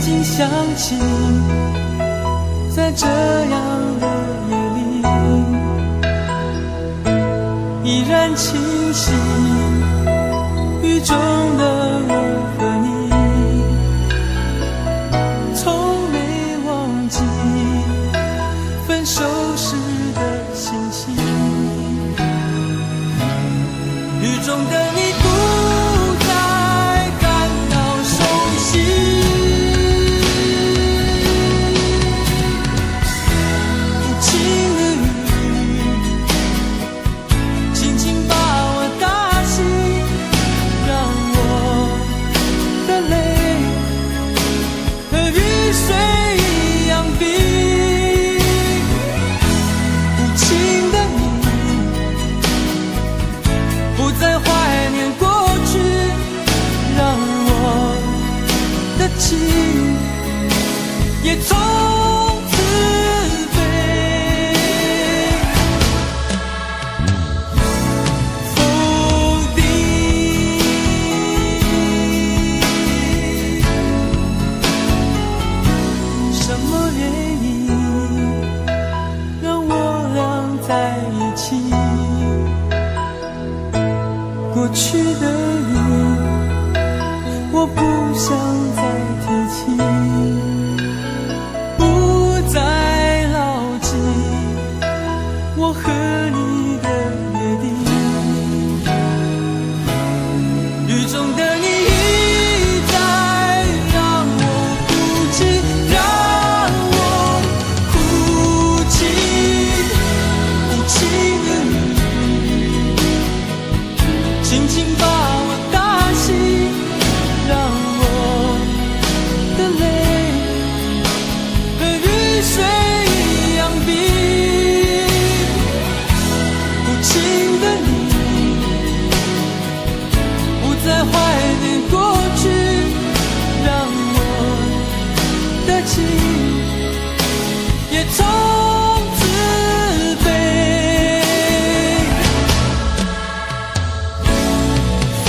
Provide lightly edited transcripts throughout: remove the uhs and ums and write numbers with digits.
经想起，在这样的夜里依然清晰，雨中的我和你从没忘记分手时的心情，雨中的你不再感到熟悉，无情的雨轻轻把我打醒，让我的泪和雨水一样冰，无情的你不再怀念过去，让我的情也从此飞。否定什么原因让我俩在一起？过去的雨，我不想再提起，不再牢记我和你的约定。雨中的你一再让我哭泣，让我哭泣，无情的雨轻轻把我打醒，让我的泪和雨水一样冰，无情的你不再怀念过去，让我的情也从此飞。否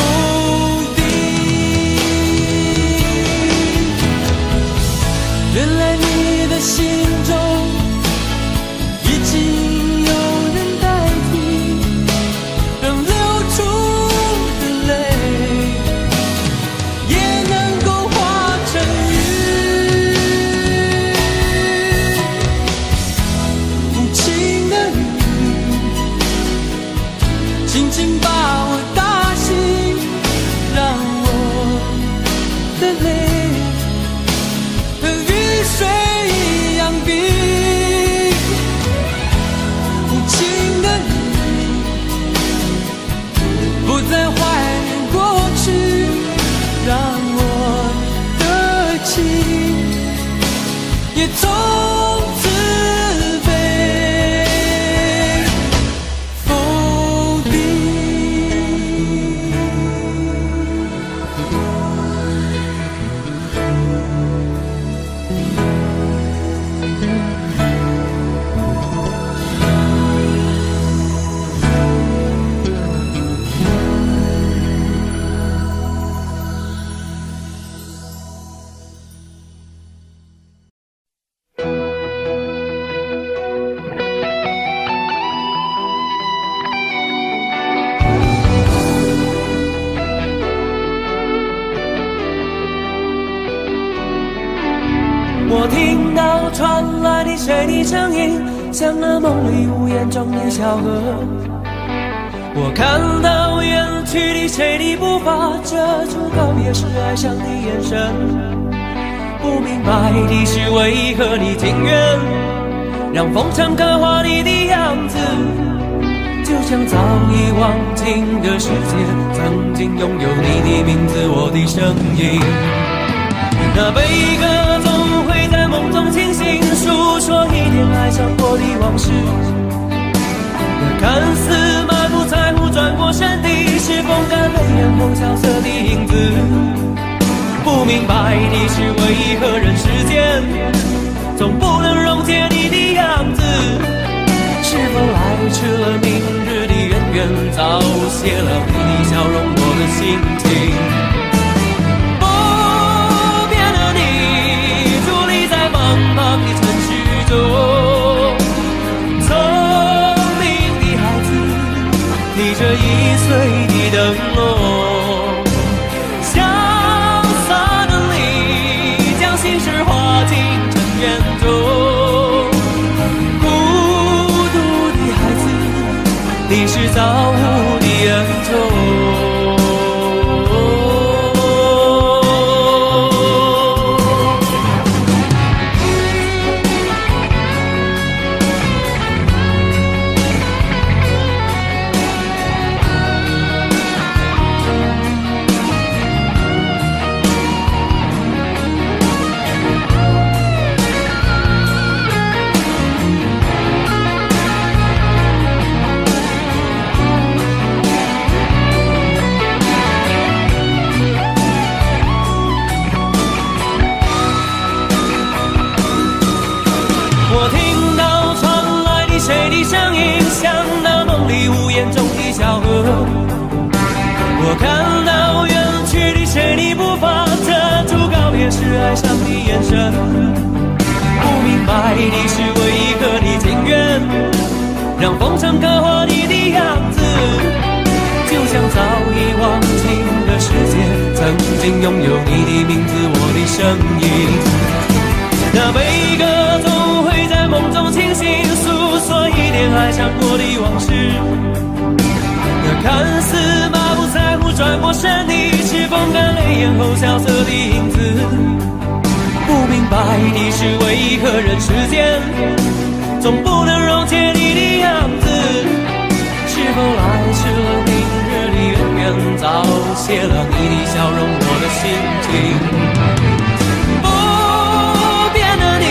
定，原来你的心中已经有人代替，让流出的泪也能够化成雨，无情的雨轻轻把我打醒，让我的泪和雨水一样冰，无情的你不再怀念过去，让我的情也从此飞。否定我听到传来的谁的声音，像那梦里无言中的小河。我看到远去的谁的步伐，遮住告别时哀伤的眼神。不明白的是为何你情愿让风尘刻画你的样子，就像早已忘情的世界曾经拥有你的名字，我的声音。那悲歌总会在梦中清醒，诉说一点爱上过的往事。那看似满不在乎转过身的，是风干泪眼后萧瑟的影子。不明白的是为何人世间总不能溶解你的样子，是否来迟了明日的渊源，早谢了你的笑容我的心情。不变的你法遮住告别时爱上的眼神，不明白你是为何你情愿让风尘刻画你的样子，就像早已忘情的世界曾经拥有你的名字，我的声音。那悲歌总会在梦中清醒，诉说一点爱唱过的往事。那看似满不在乎转过身的，是风干泪眼后萧瑟的影子。不明白你是为何人世间总不能溶解你的样子，是否来迟了明日的远远，早谢了你的笑容我的心情。不变的你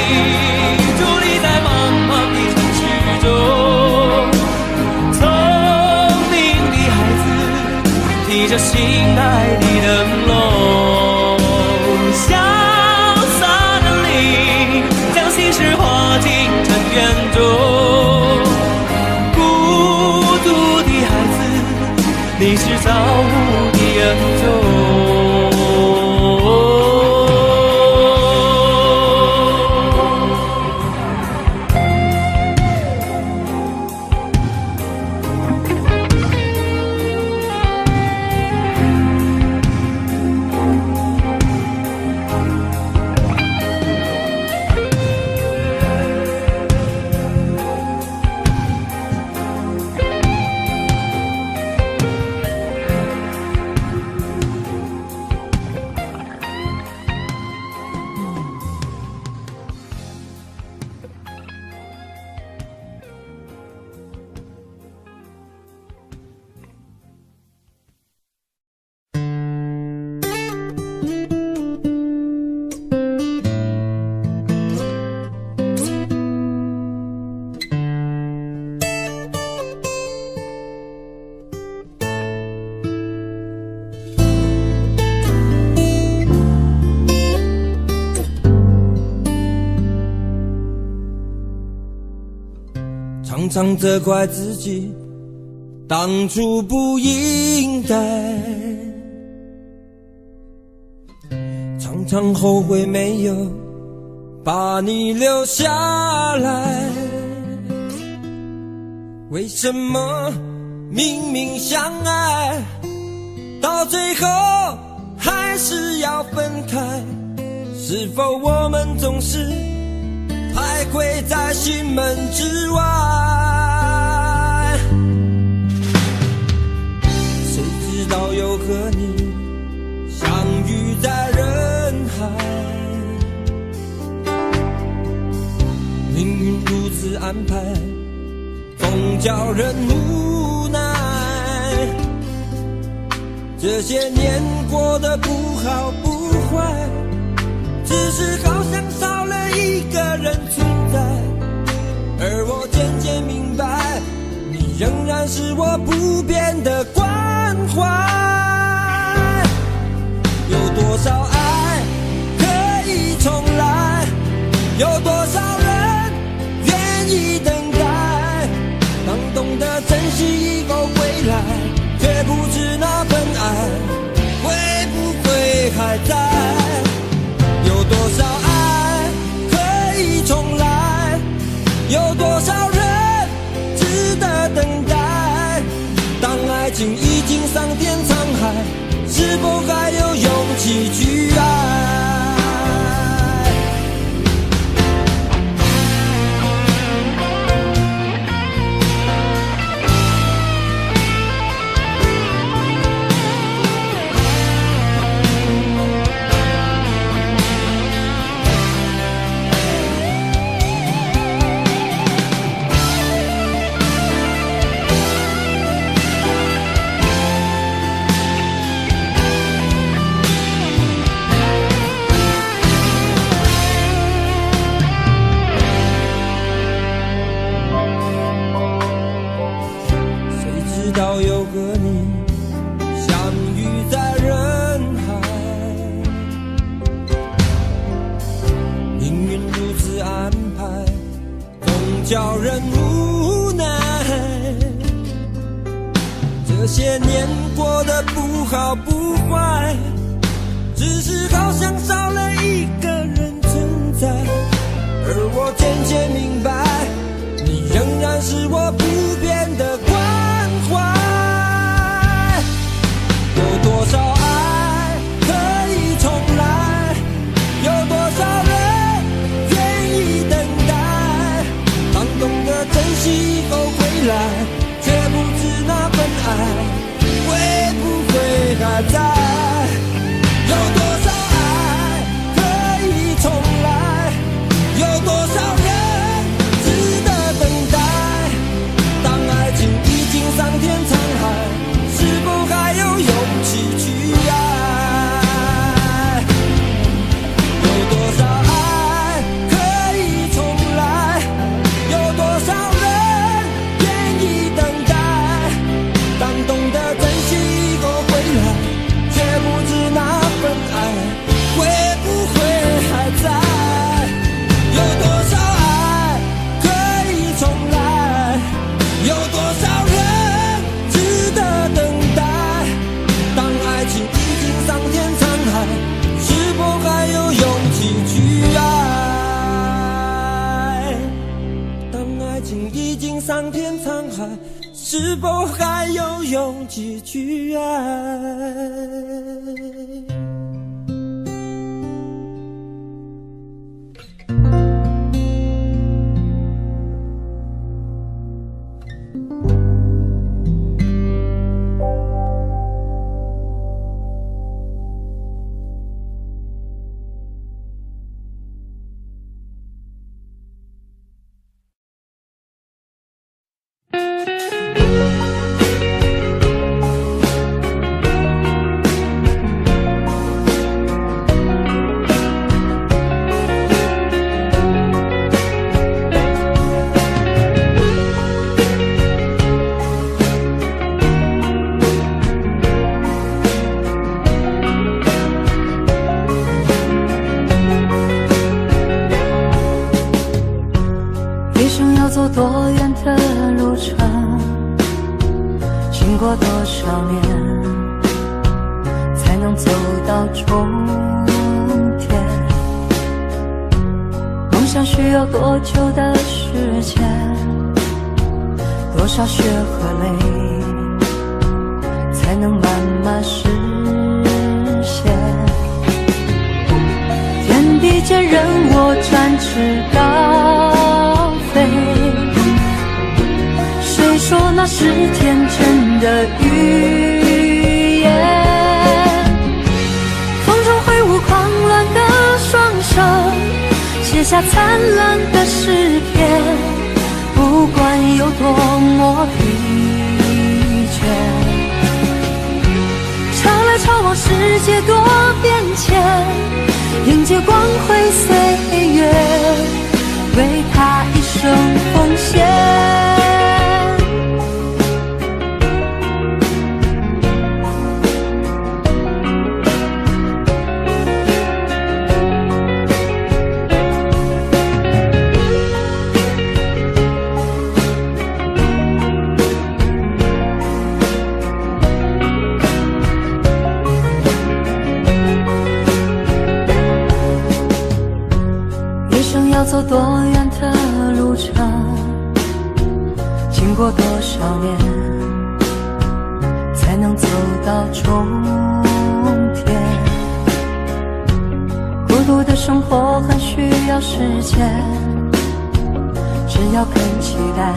伫立在茫茫的城市中，聪明的孩子提着心爱的灯笼，潇洒的你将心事化进尘缘中，孤独的孩子你是造物的恩宠。常常责怪自己当初不应该，常常后悔没有把你留下来。为什么明明相爱，到最后还是要分开？是否我们总是徘徊在心门之外？谁知道又和你相遇在人海，命运如此安排，总叫人无奈。这些年过得不好不坏，只是好像少了一个人存在，而我渐渐明白，你仍然是我不变的关怀。有多少爱可以重来，有多少人愿意等待，当懂得珍惜以后归来，却不知那份爱会不会还在。有多少爱可以重来，有多少人值得等待，当爱情已经桑田沧海，是否还有勇气去爱？望天沧海，是否还有勇气去爱？走多远的路程，经过多少年，才能走到终点？梦想需要多久的时间？多少血和泪，才能慢慢实现？天地间任我展翅高飞，谁说那是天真的语言？风中挥舞狂乱的双手，写下灿烂的诗篇。不管有多么疲倦，潮来潮往，世界多变迁，迎接光辉岁月，为他一生奉献。要走多远的路程，经过多少年，才能走到终点？孤独的生活很需要时间，只要肯期待，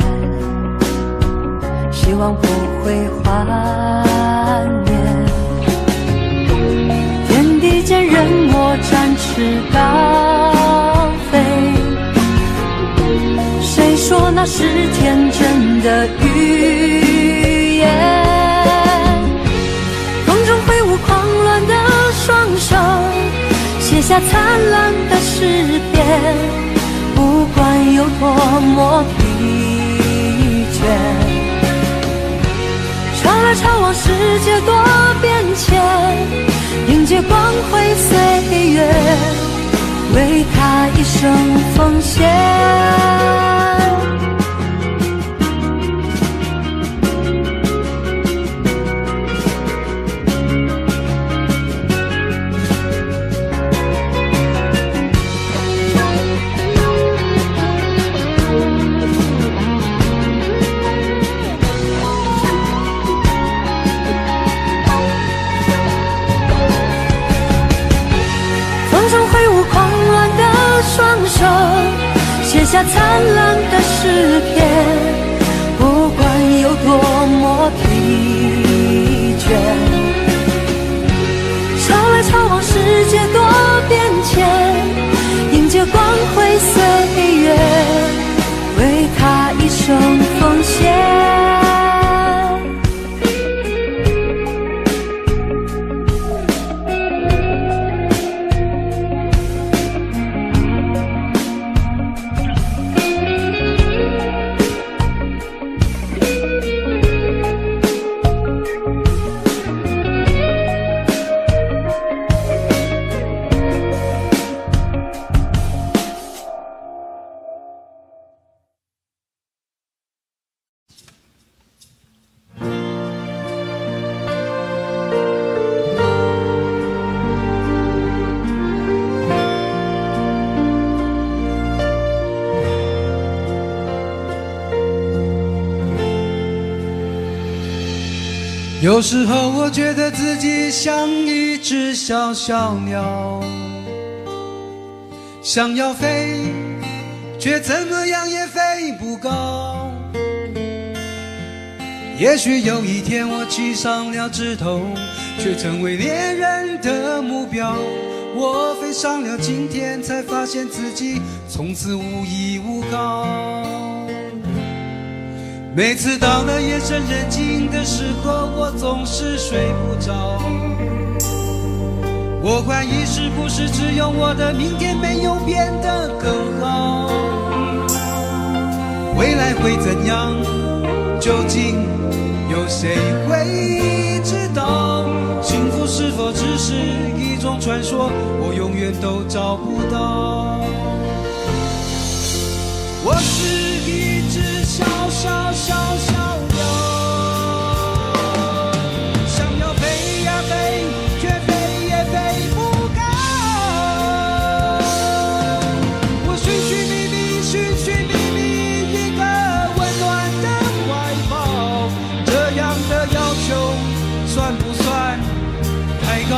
希望不会幻灭。天地间任我展翅高飞，谁说那是天真的语言？风中挥舞狂乱的双手，写下灿烂的诗篇。不管有多么疲倦，潮来潮往，世界多变迁，迎接光辉岁月，为他一生奉献。写下灿烂的诗篇，不管有多么疲倦，潮来潮往，世界多变迁，迎接光辉岁月，为他一生奉献。有时候我觉得自己像一只小小鸟，想要飞，却怎么样也飞不高。也许有一天我栖上了枝头，却成为猎人的目标。我飞上了青天，才发现自己从此无依无靠。每次到了夜深人静的时候，我总是睡不着。我怀疑是不是只有我的明天没有变得更好？未来会怎样？究竟有谁会知道？幸福是否只是一种传说？我永远都找不到。我是一只小小小小鸟，想要飞呀飞，却飞也飞不高。我寻寻觅觅，寻寻觅觅一个温暖的怀抱，这样的要求算不算太高？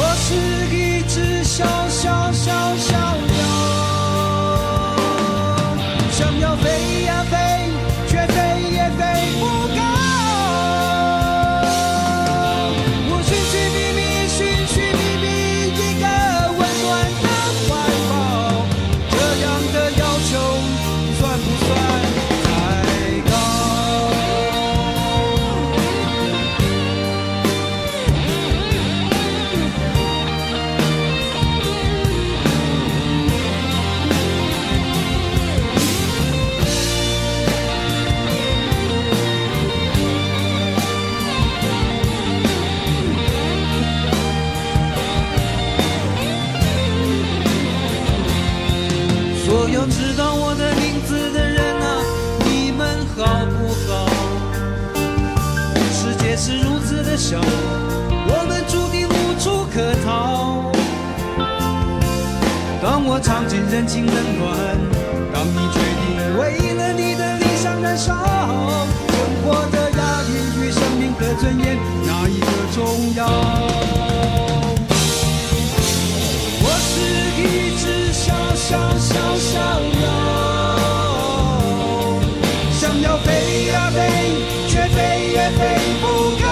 我是一只小小小小鸟，想要飞呀飞，却飞也飞不高。我寻寻觅觅，寻寻觅觅一个温暖的怀抱，这样的要求算不算太高？所有知道我的名字的人啊，你们好不好？世界是如此的小，我们注定无处可逃。当我尝尽人情冷暖，当你决定为了你的理想燃烧，生活的压力与生命的尊严，哪一个重要？我是一只小小小小鸟，想要飞呀飞，却飞也飞不高。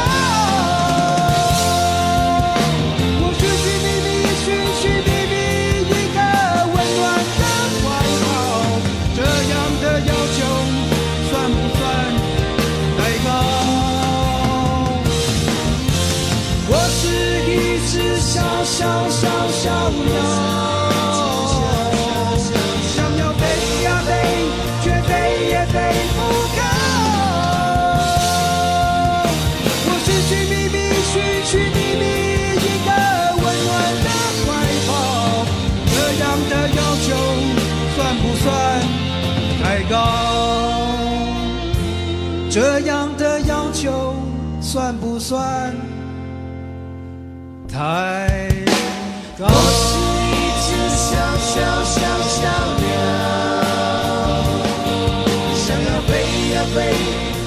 我寻寻觅觅，寻寻觅觅一个温暖的怀抱，这样的要求算不算太高？我是一只小小小小鸟，想要飞呀飞，却飞也飞不高。我寻寻觅觅，寻寻觅觅一个温暖的怀抱，这样的要求算不算太高？这样的要求算不算太高？我是一只小小小小鸟，想要飞呀飞，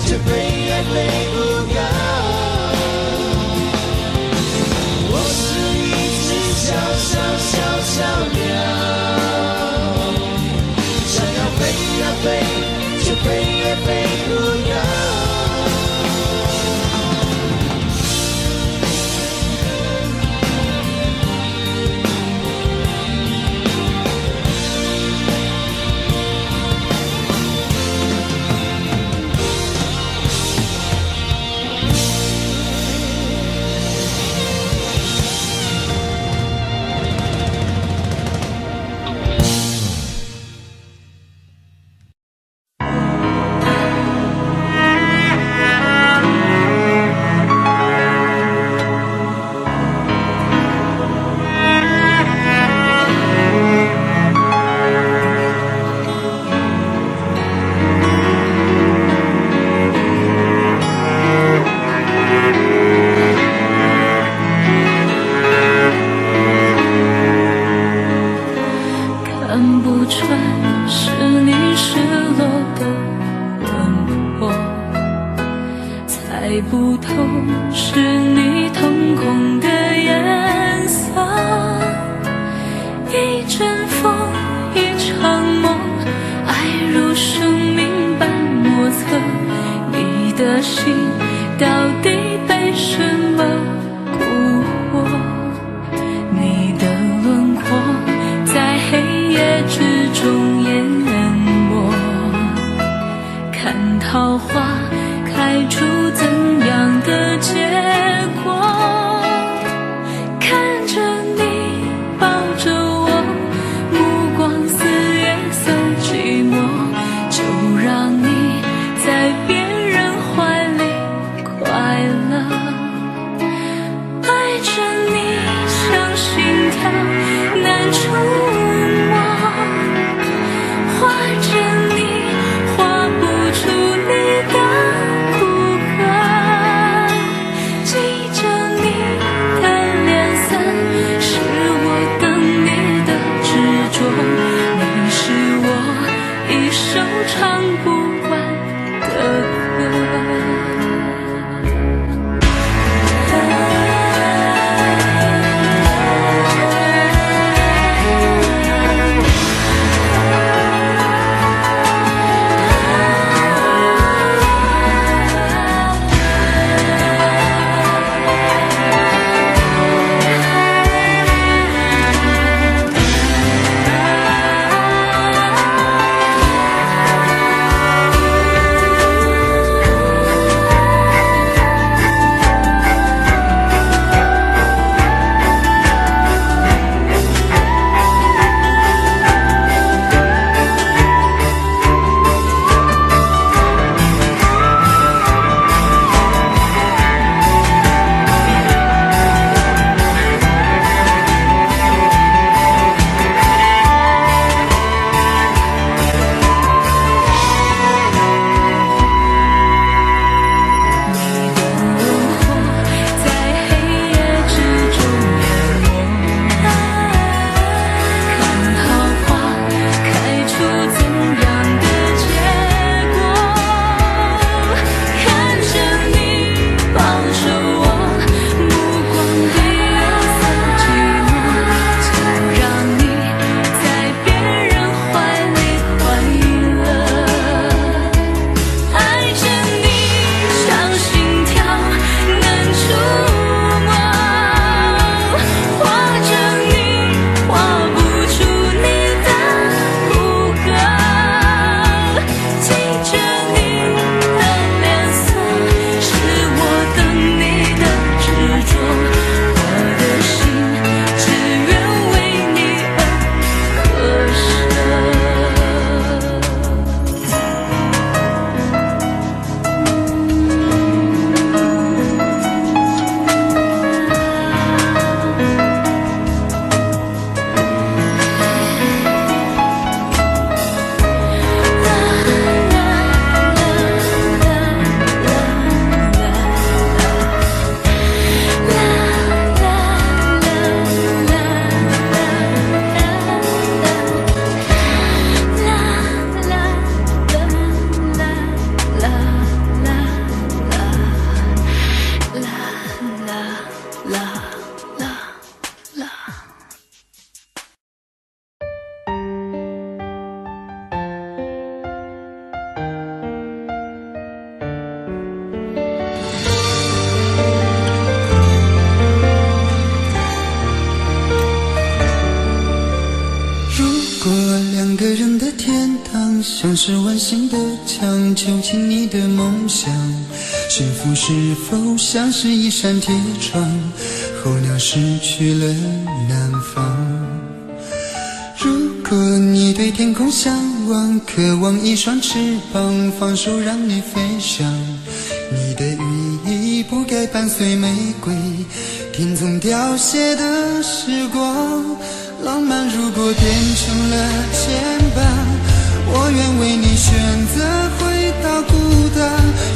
却飞也飞不高。我是一只小小小小鸟，想要飞呀飞，却飞也飞不高。着你像心跳难触摸，画着你画不出你的骨骼，记着你的脸色，是我等你的执着，你是我一首唱不完的歌。像是完形的墙，囚禁你的梦想。幸福是否像是一扇铁窗，候鸟失去了南方。如果你对天空向往，渴望一双翅膀，放手让你飞翔。你的羽翼不该伴随玫瑰，听从凋谢的时光。浪漫如果变成了牵绊，我愿为你选择回到孤单。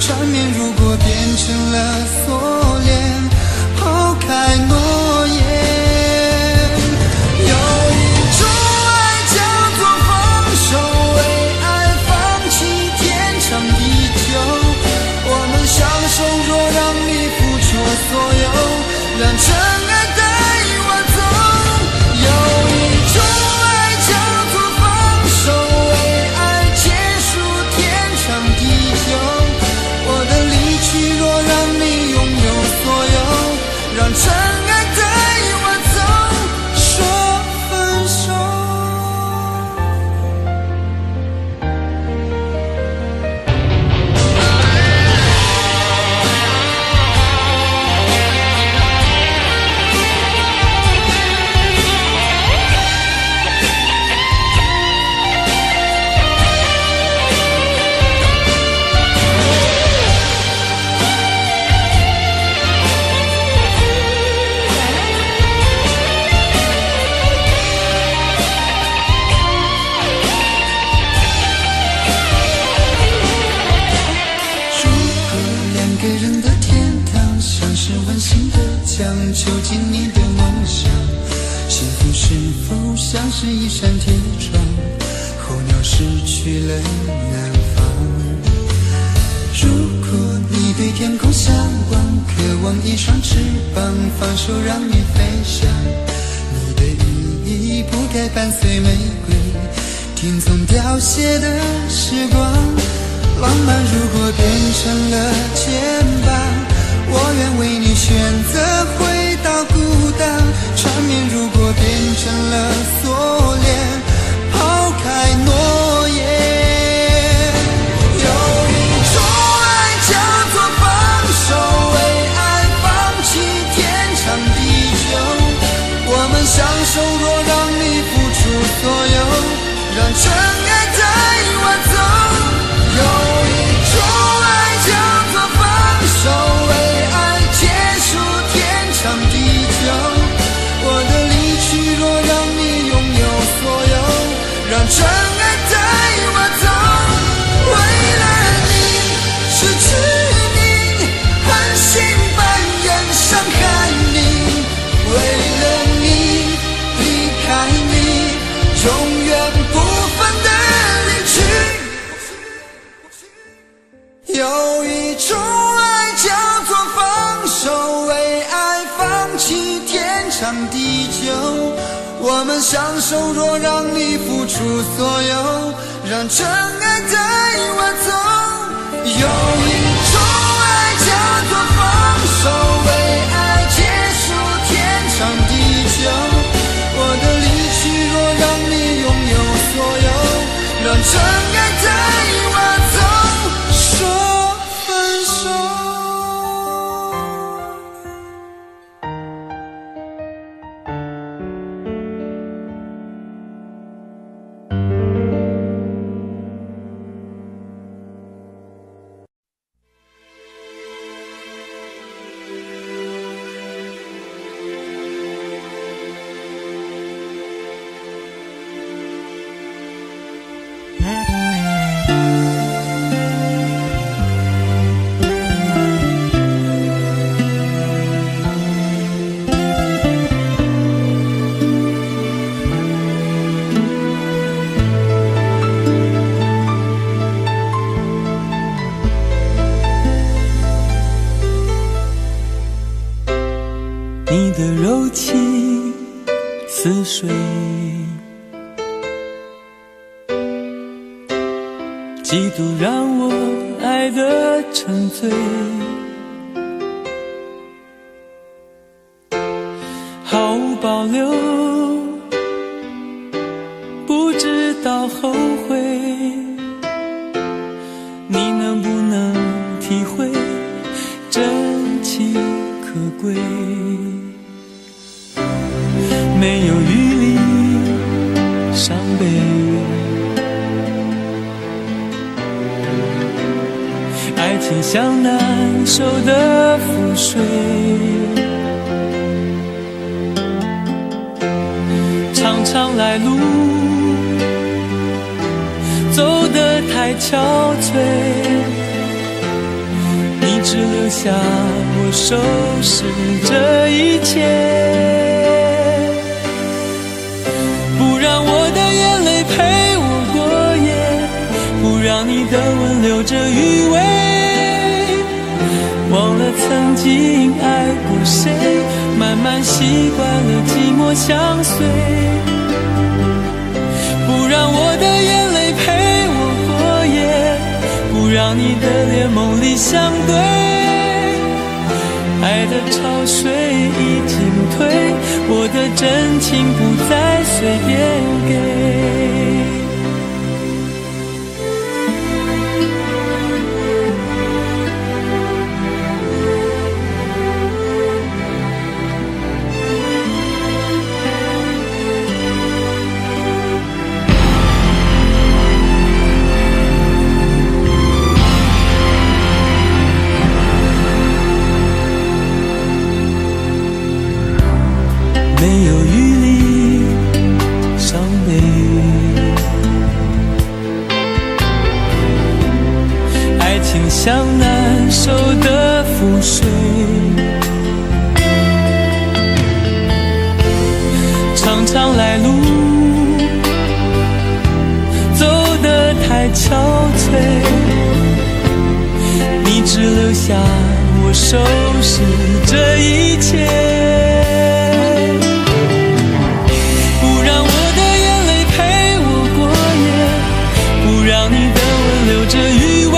缠绵如果变成了锁链，抛开诺言。有一种爱叫做放手，为爱放弃天长地久。我们相守，若让你付出所有，让尘埃带我走。有一种爱叫做放手，为爱结束天长地久。我的离去，若让你拥有所有，囚禁你的梦想。幸福是否像是一扇铁窗，候鸟失去了南方。如果你对天空向往，渴望一双翅膀，放手让你飞翔。你的羽翼不该伴随玫瑰，听从凋谢的时光。浪漫如果变成了肩膀，我愿为你选择回到孤岛。缠绵如果变成了锁链，抛开诺言。有一种爱叫做放手，为爱放弃天长地久。我们相守，若让你付出所有，让真爱带我走。有一种爱叫做放手，为爱结束天长地久。我的离去若让你拥有所有，让真爱带我走。为了你失去你，狠心扮演伤害你。为了你离开你，永远不分的离去。有一种爱叫做放手，为爱放弃天长地久。我们相守，若让你付出所有，让真爱带我走。有一种爱叫做放手，为爱结束天长地久。我的离去若让你拥有所有，让真爱带我走。说分手。你的柔情似水，嫉妒让我爱得沉醉，毫无保留，不知道后悔。你能不能体会真情可贵？没有余力伤悲，爱情像难收的覆水，长长来路走得太憔悴，你只留下我收拾这一切。不让我的眼泪陪我过夜，不让你的吻留着余味，忘了曾经爱过谁，慢慢习惯了寂寞相随。不让我的眼泪陪我过夜，不让你的脸梦里相对，爱的潮水已经退，我的真情不再随便给。没有余力伤悲，爱情像难收的覆水，常常来路走得太憔悴，你只留下我收拾这一切，不让我的眼泪陪我过夜，不让你的吻留着余味，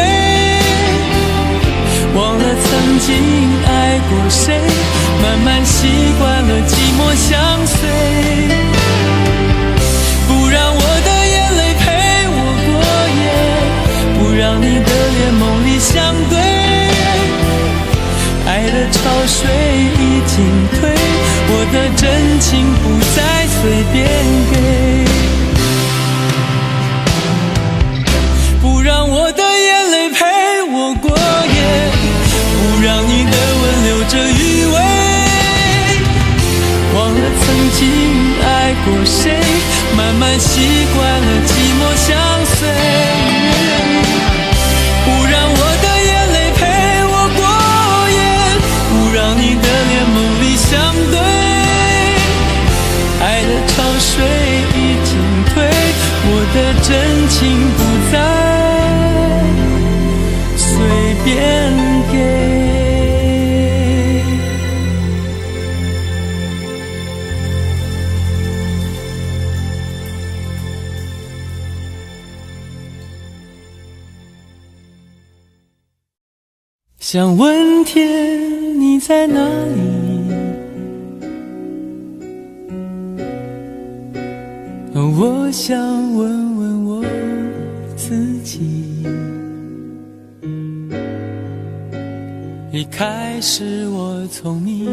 忘了曾经爱过谁，慢慢习惯了寂寞相随，不让我的眼泪陪我过夜，不让你的脸梦里相对，爱的潮水已经退，我的真情不再随便给，不让我的眼泪陪我过夜，不让你的吻留着余味，忘了曾经爱过谁，慢慢习惯了寂寞相随，不让我的眼泪陪我过夜，不让你的脸梦里相对，爱的潮水已经退，我的真情不再随便给。想问天你在哪里，我想问问我自己，离开时我聪明，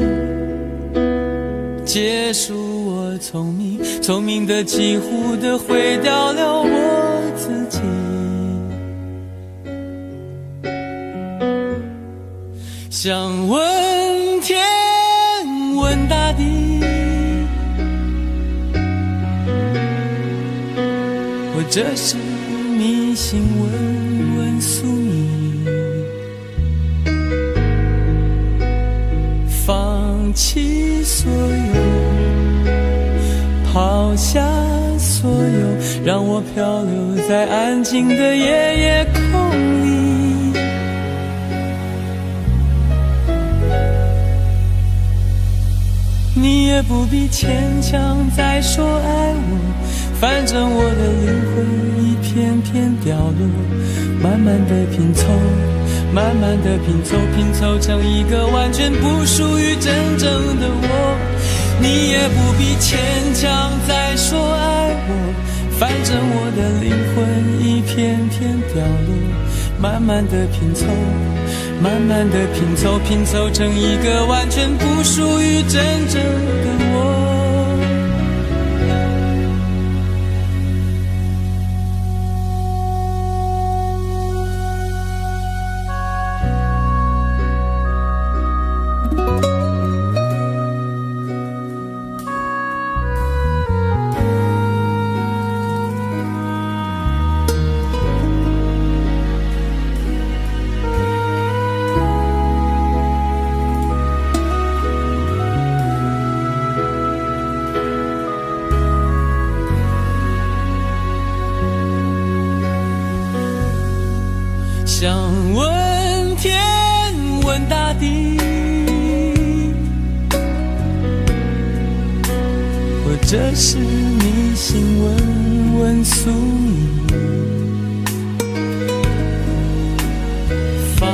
结束我聪明，聪明的几乎的毁掉了我自己，想问天问大地，或者是迷信问问宿命，放弃所有，抛下所有，让我漂流在安静的夜夜空里，你也不必牵强再说爱我，反正我的灵魂一片片掉落，慢慢的拼凑，慢慢的拼凑，拼凑成一个完全不属于真正的我，你也不必牵强再说爱我，反正我的灵魂一片片掉落，慢慢的拼凑，慢慢的拼凑，拼凑成一个完全不属于真正的我。想问天问大地，或者是迷信问问宿命，放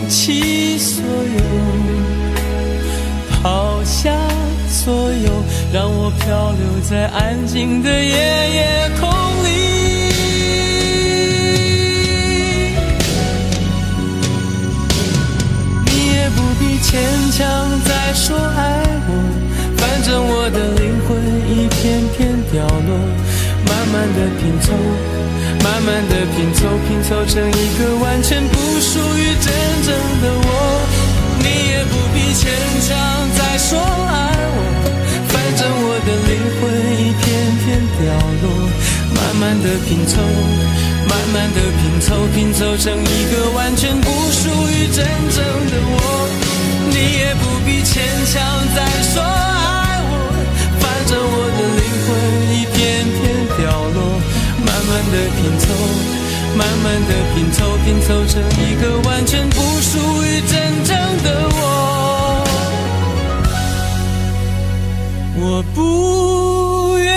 弃所有，抛下所有，让我漂流在安静的夜夜空里，牵强再说爱我，反正我的灵魂一片片掉落，慢慢的拼凑，慢慢的拼凑，拼凑成一个完全不属于真正的我，你也不必牵强再说爱我，反正我的灵魂一片片掉落，慢慢的拼凑，慢慢的拼凑，拼凑成一个完全不属于真正的我，你也不必牵强再说爱我，反正我的灵魂的拼凑，拼凑成一个完全不属于真正的我。我不愿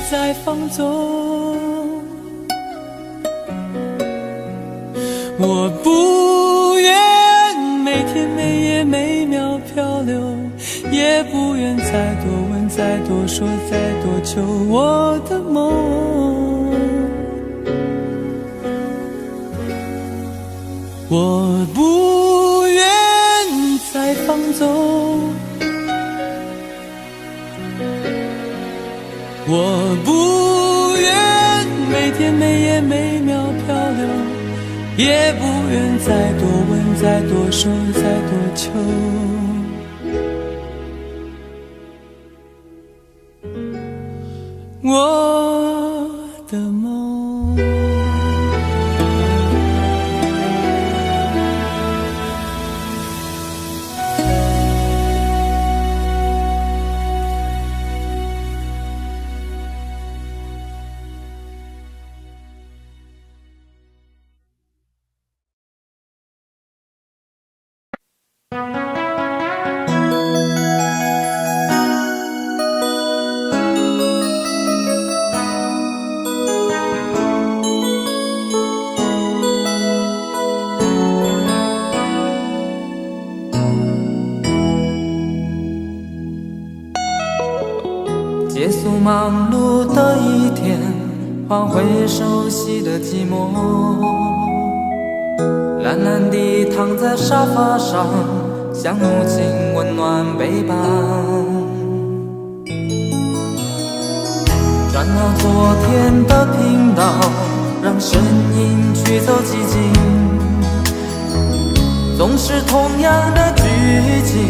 再放纵，我不愿每天每夜每秒漂流，也不愿再多问再多说再多求我的梦。我不愿再放纵，我不愿每天每夜每秒漂流，也不愿再多问再多说再多求我的梦。结束忙碌的一天，换回熟悉的寂寞，懒懒地躺在沙发上，像母亲温暖背膀。转到昨天的频道，让声音驱走寂静，总是同样的剧情，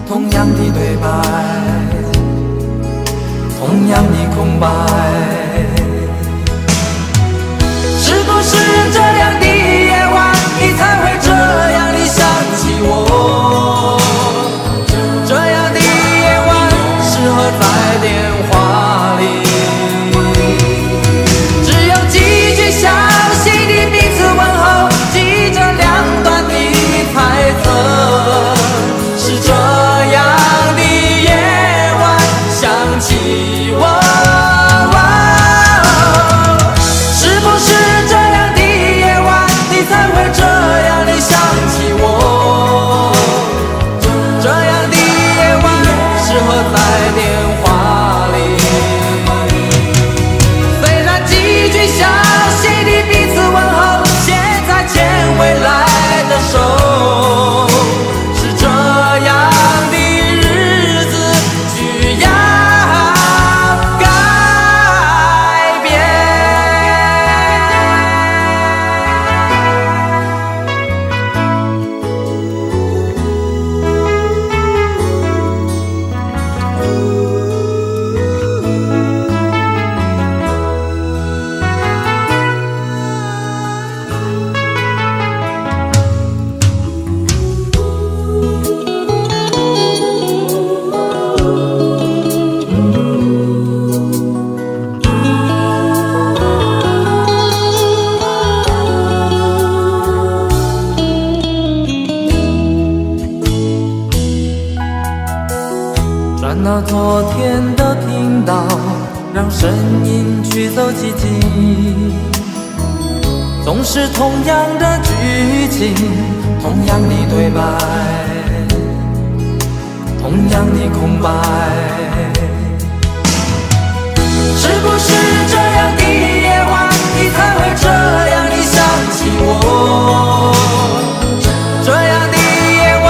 同样的对白，同样的空白。是不是这样的夜晚，你才会这样地想起我？这样的夜晚适合在电话里，只有几句详细的彼此问候，记着两端的猜测。是这样的夜晚想起我。转到昨天的频道，让声音驱走寂静，总是同样的剧情，同样的对白，同样的空白。是不是这样的夜晚，你才会这样地想起我？这样的夜晚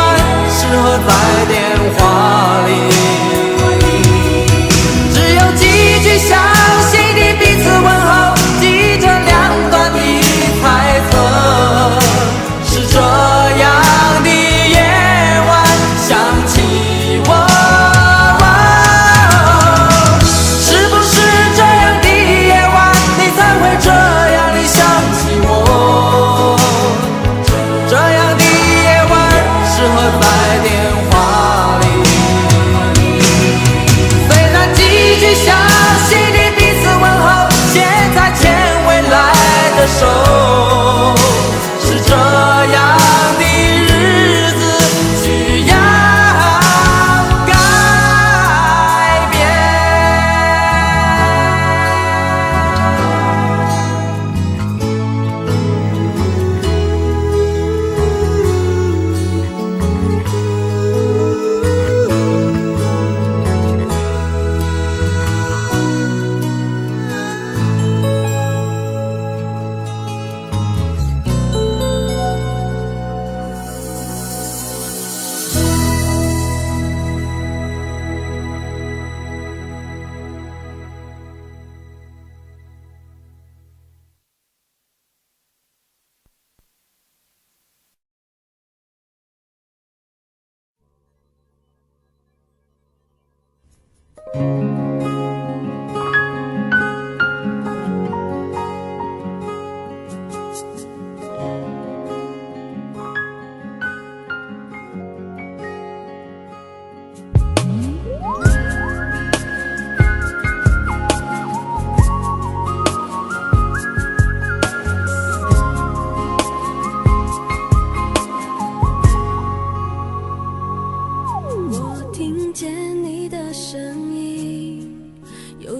适合在电话里，详细的彼此问候，记着两端的猜测。是这样的夜晚想起我，是不是这样的夜晚，你才会这样的想起我？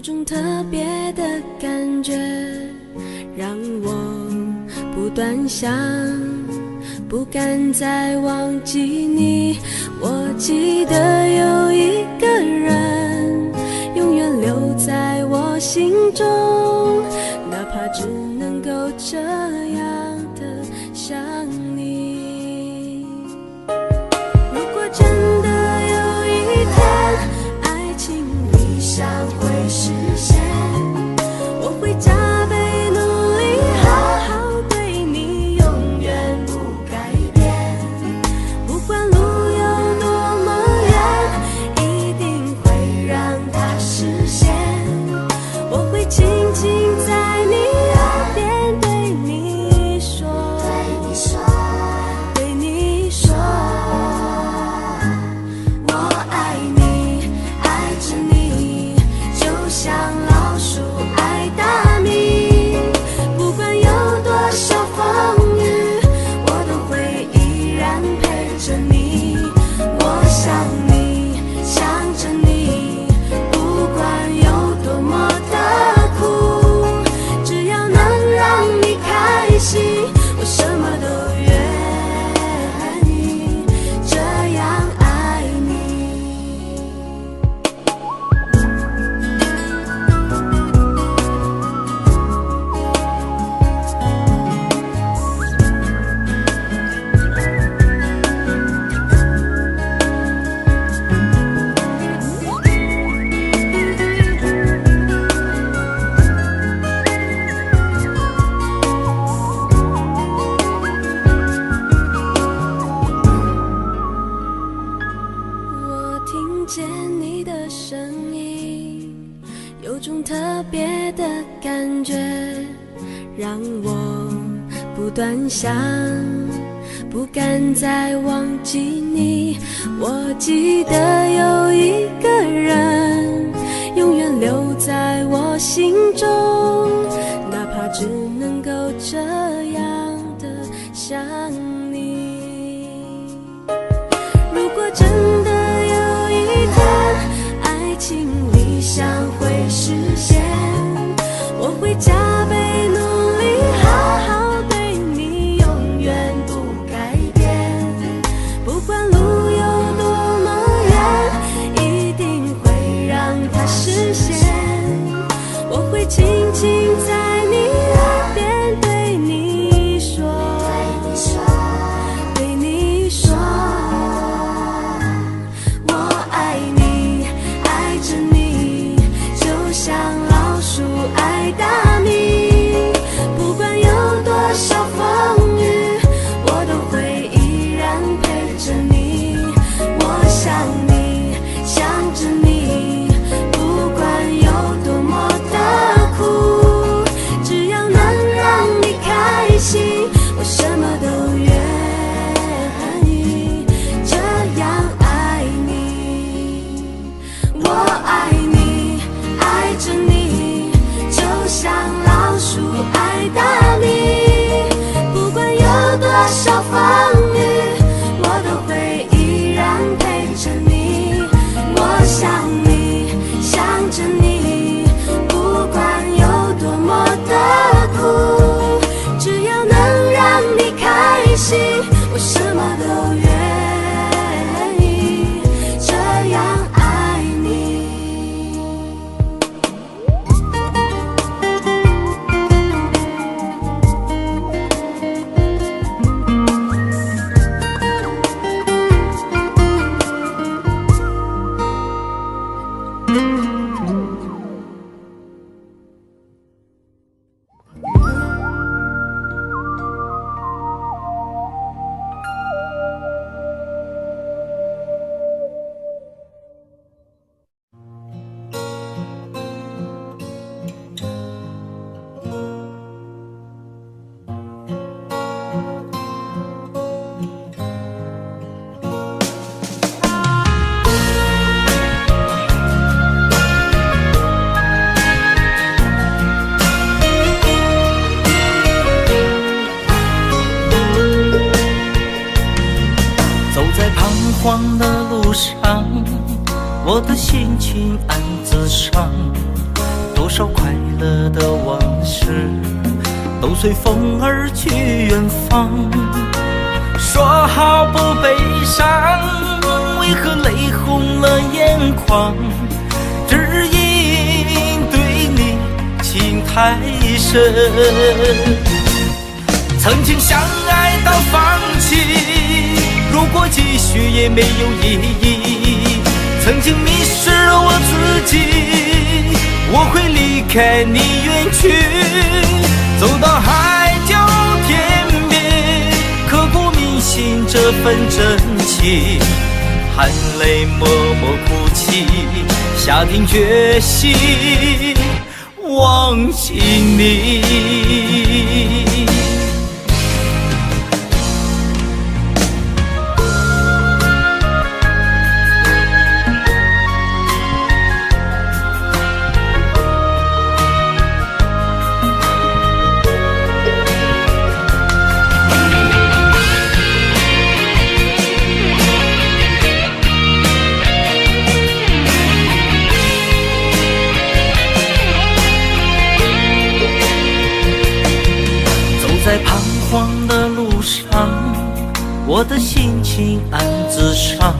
种特别的感觉，让我不断想，不敢再忘记你。我记得有一个人，永远留在我心中，哪怕只能够这样的想你。如果真的有一天，爱情理想会实现，我会加倍努力，好好对你，永远不改变。不管路有多么远，一定会让它实现。我会轻轻在你耳边对你说，对你说，我爱你，爱着你，就像老鼠爱大米。不管有多少风雨，我都会依然陪着你。我想你，想着你，不管有多么的苦，只要能让你开心，我什么都愿意，这样爱你。我听见你的声音，有种特别的感觉，让我不断想，不敢再忘记你。我记得有一个人，永远留在我心中，哪怕只能够这样的想你。如果真的有一天，爱情理想会实现，我会加倍努力，好好对你，永远不改变。不管路有多么远，一定会让它实现。我会轻轻在你耳边对你说，对你说，我爱你，爱着你，就像老鼠爱大米。不管有多少风雨，我都会依然陪着你。我想你，想着你，不管有多么的苦，只要能让你开心，我什么都愿意，这样爱你。我爱你，爱着你，就像老鼠爱大米。不管有多少风雨，我都会依然陪着你。我想你，想着你，不管有多么的苦，只要能让你开心，我什么都愿意，这样爱你。黄的路上，我的心情暗自伤，多少快乐的往事都随风而去远方。说好不悲伤，为何泪红了眼眶？只因对你情太深，曾经相爱到放弃，如果继续也没有意义。曾经迷失了我自己，我会离开你远去，走到海角天边，刻骨铭心这份真情，含泪默默哭泣，下定决心忘记你。在彷徨的路上，我的心情暗自伤，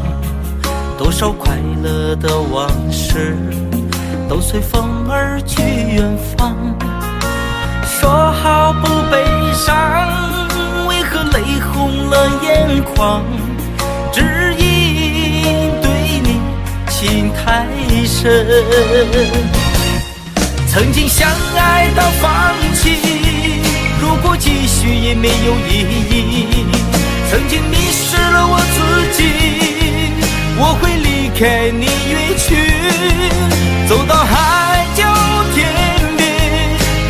多少快乐的往事都随风而去远方。说好不悲伤，为何泪红了眼眶？只因对你情太深，曾经相爱到放弃，如果继续也没有意义。曾经迷失了我自己，我会离开你远去，走到海角天边，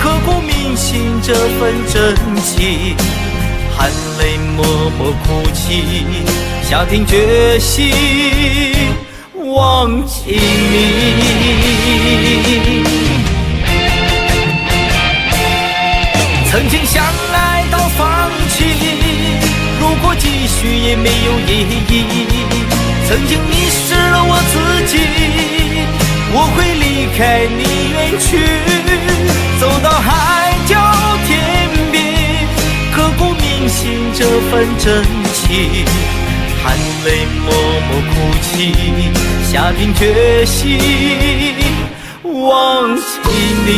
刻骨铭心这份真情，含泪默默哭泣，下定决心忘记你。曾经相爱到放弃，如果继续也没有意义。曾经迷失了我自己，我会离开你远去，走到海角天边，刻骨铭心这份真情，含泪默默哭泣，下定决心忘记你。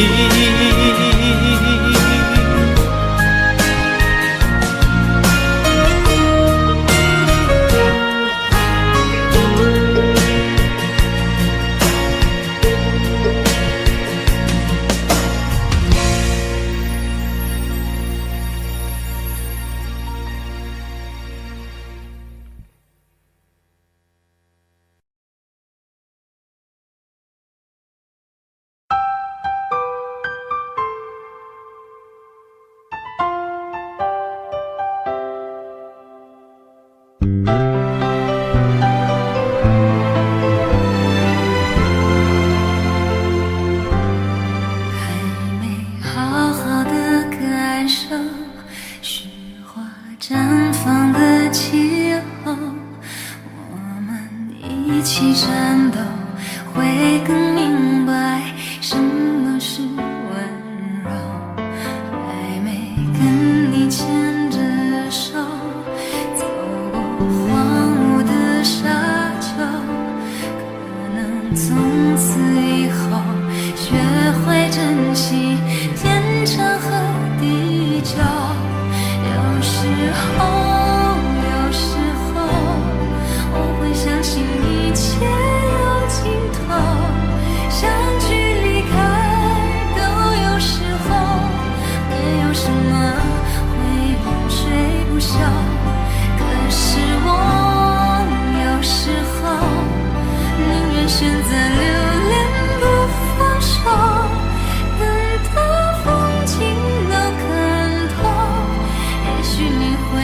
会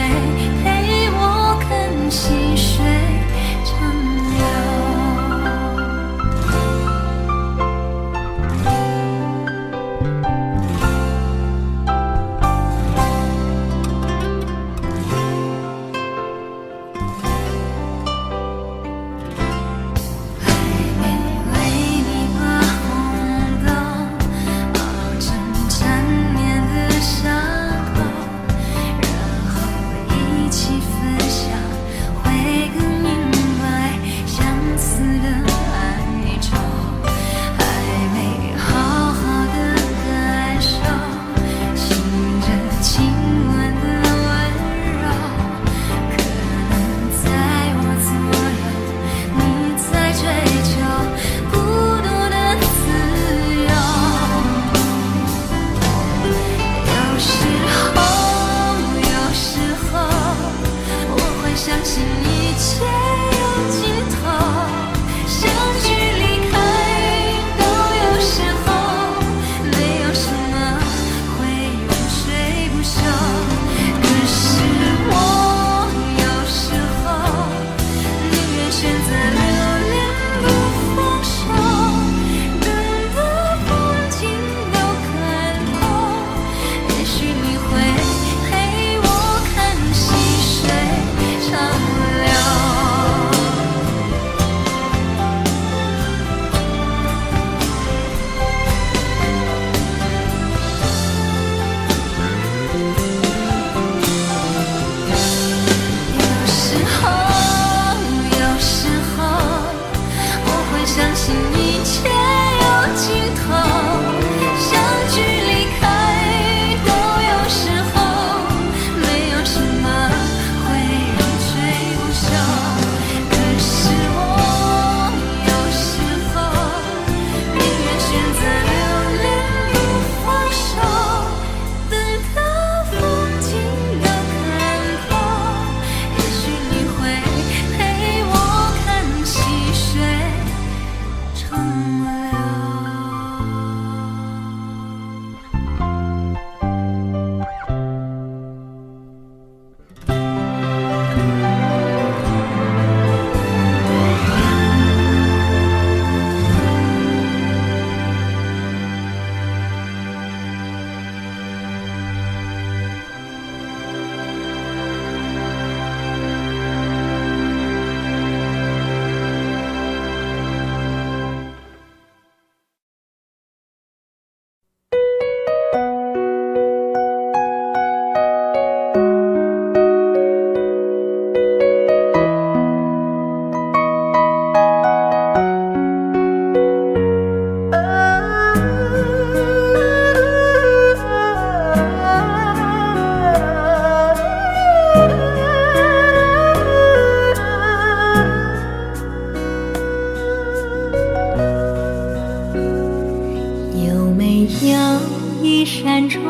一扇窗，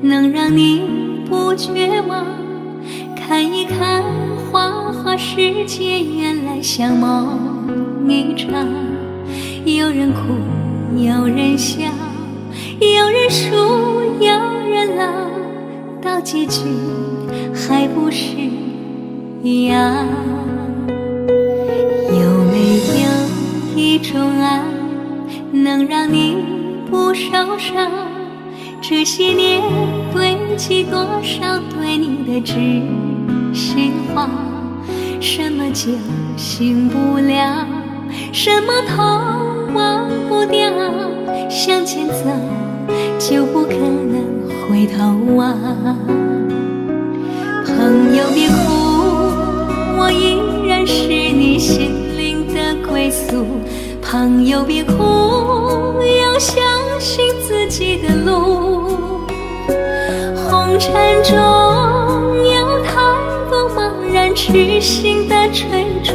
能让你不绝望。看一看花花世界，原来像梦一场。有人哭，有人笑，有人输，有人老，到结局还不是一样。有没有一种爱，能让你不受伤？这些年堆积多少对你的知心话？什么叫醒不了？什么痛忘不掉？向前走就不可能回头望。朋友别哭，我依然是你心灵的归宿。朋友别哭，要相信自己的路。红尘中有太多茫然痴心的追逐，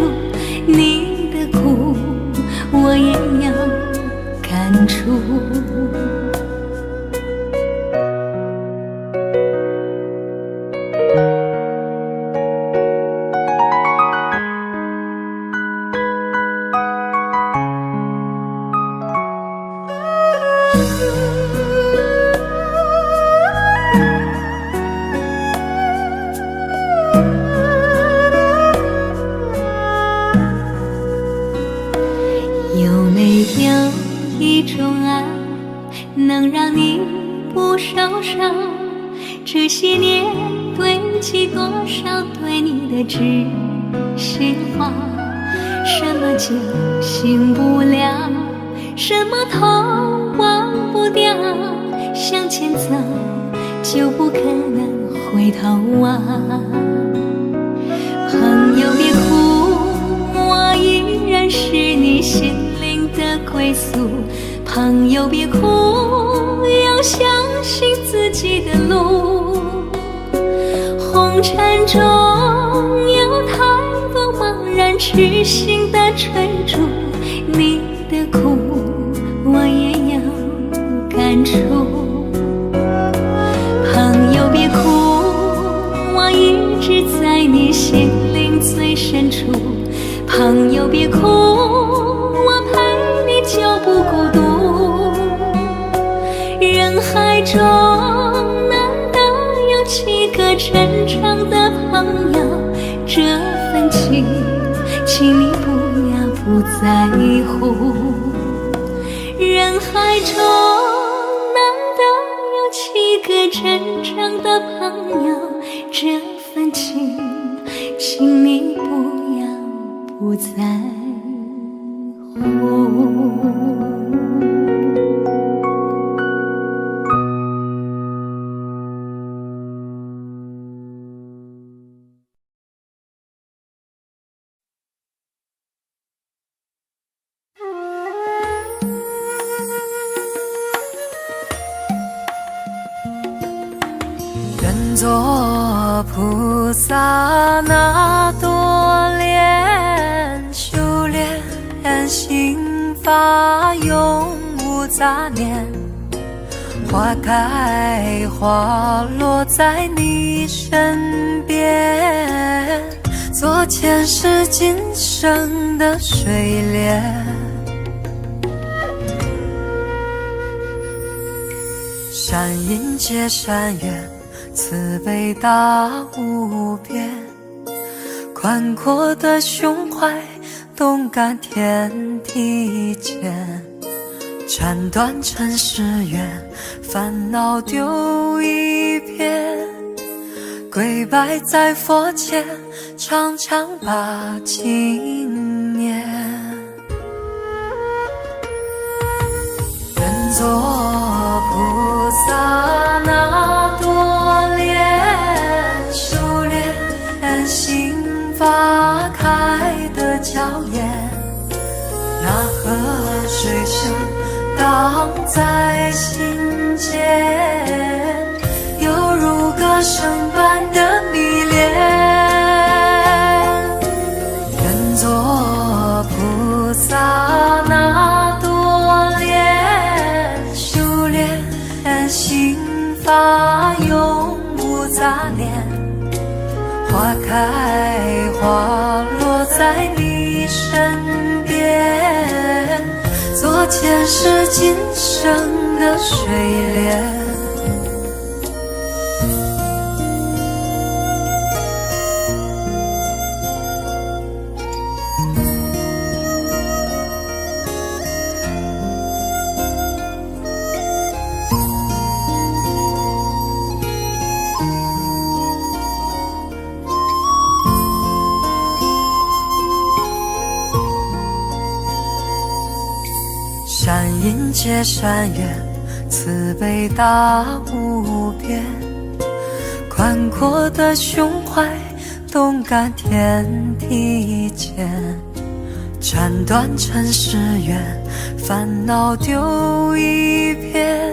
你的苦我也有感触。有没有一种爱，能让你不受伤？这些年堆积多少对你的知心话？什么叫醒不了？什么痛忘不掉？向前走就不可能回头望。朋友别哭，我依然是你心灵的归宿。朋友别哭，要相信自己的路。红尘中有太多茫然痴心的追逐，你的苦我也有感触。朋友别哭，我一直在你心灵最深处。朋友别哭，我陪你就不孤独。人海中难得有几个真正的朋友，这份情请你不要不在乎。人海中难得有几个真正的朋友，这份情请你不要不在乎。愿做菩萨那多莲，修炼心法永无杂念。花开花落在你身边，做前世今生的水莲。山阴接山岳，慈悲大无边，宽阔的胸怀，动感天地间，斩断尘世缘，烦恼丢一边，跪拜在佛前，常常把经念。愿做菩萨那多莲，修炼心法开的娇艳，那河水声荡在心间，犹如歌声般的迷恋。愿做菩萨那多莲，修炼心法永无杂念，花开花落在你身边，做前世今生的水莲。山阴接山岳，慈悲大无边，宽阔的胸怀，动感天地间，斩断尘世缘，烦恼丢一边，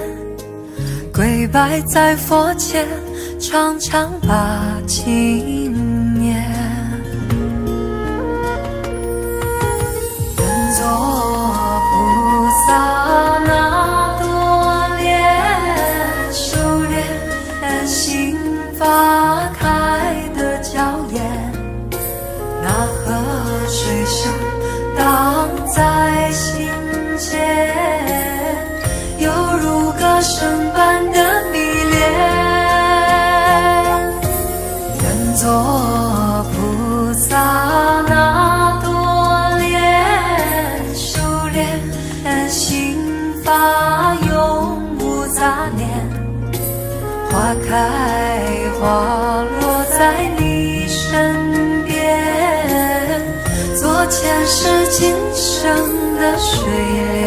跪拜在佛前，常常把经念。愿做菩萨那多莲，修炼心法开的娇艳，那河水声荡在心间，犹如歌声般的迷恋。愿做菩萨那多莲，修炼心法永无杂念，花开花落在你身边，做前世今生的水莲。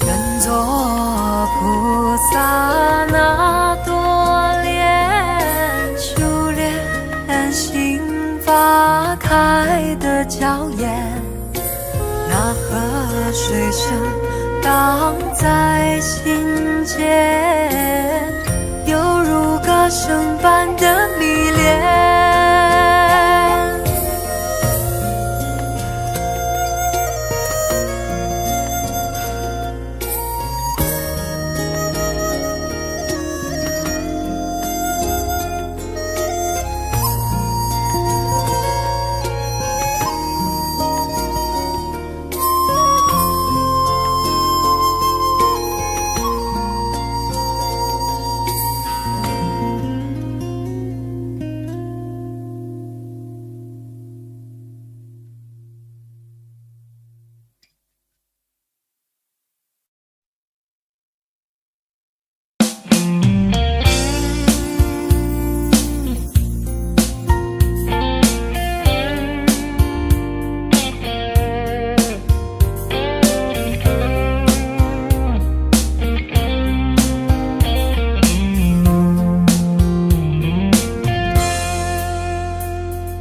愿做菩萨那多莲，修炼心法开的娇艳，那河水声荡在心间，犹如歌声般的迷恋。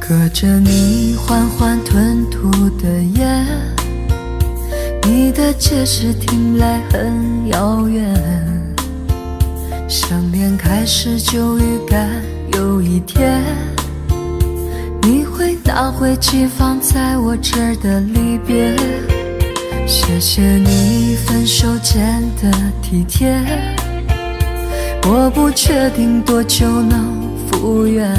隔着你缓缓吞吐的烟，你的解释听来很遥远，想念开始就预感有一天你会拿回寄放在我这儿的离别。谢谢你分手前的体贴，我不确定多久能复原，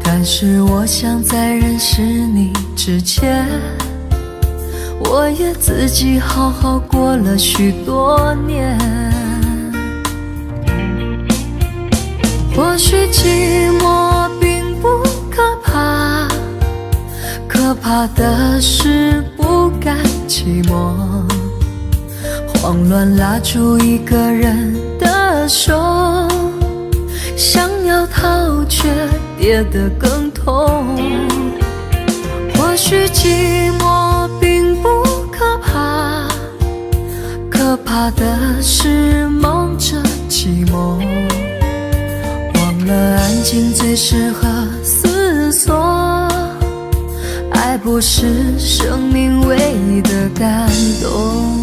但是我想在认识你之前，我我也自己好好过了许多年。或许寂寞并不可怕，可怕的是不甘寂寞，慌乱拉住一个人的手，想要逃却跌得更痛。或许寂寞并不可怕，可怕的是忙着寂寞，忘了安静最适合思索。爱不是生命唯一的感动。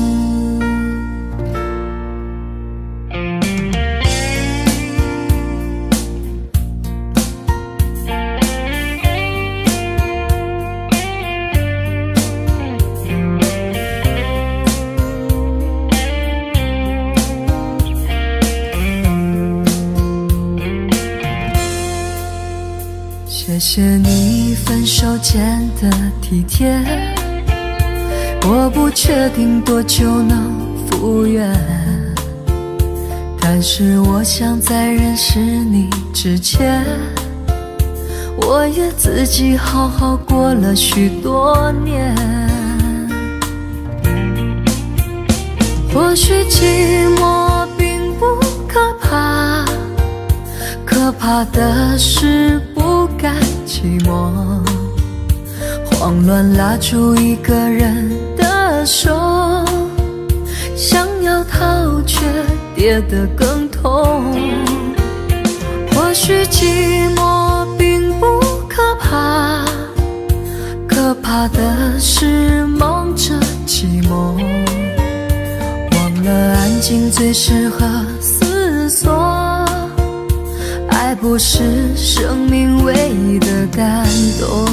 谢谢你分手前的体贴，我不确定多久能复原，但是我想在认识你之前，我也自己好好过了许多年。或许寂寞并不可怕，可怕的是不甘寂寞，慌乱拉住一个人的手，想要逃却跌得更痛。或许寂寞并不可怕，可怕的是忙着寂寞，忘了安静最适合思索。爱不是生命唯一的感动。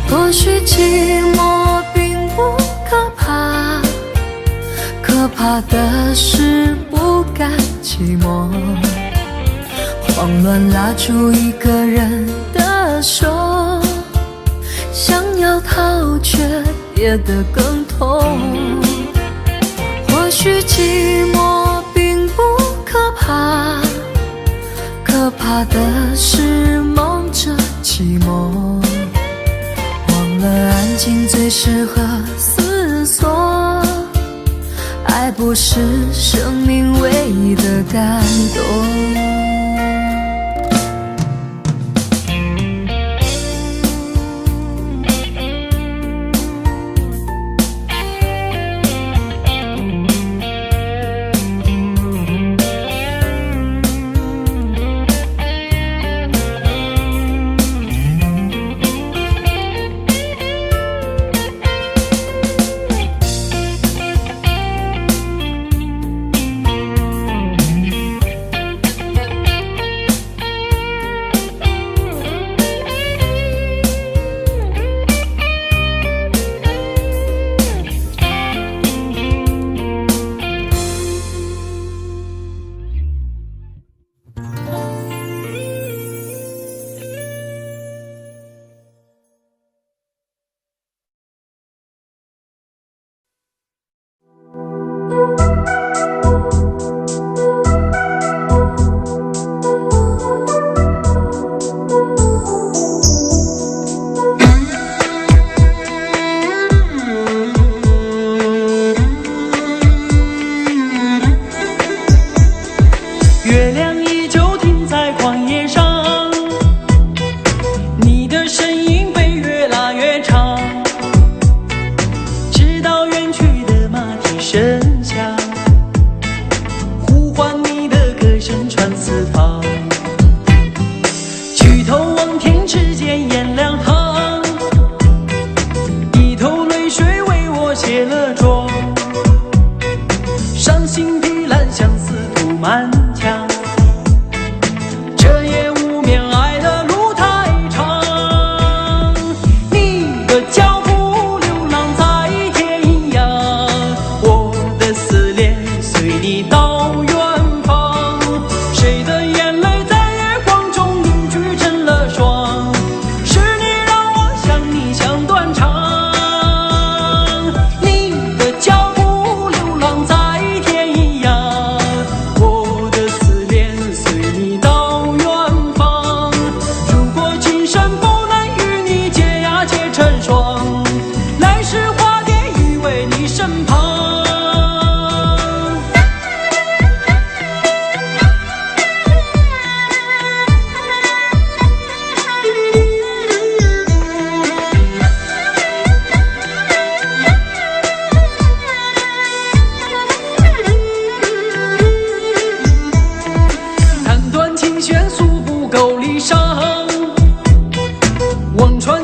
或许寂寞并不可怕，可怕的是不甘寂寞，慌乱拉住一个人的手，想要逃却跌得更痛。或许寂寞并不可怕，可怕的是忙着寂寞，忘了安静最适合思索。爱不是生命唯一的感动。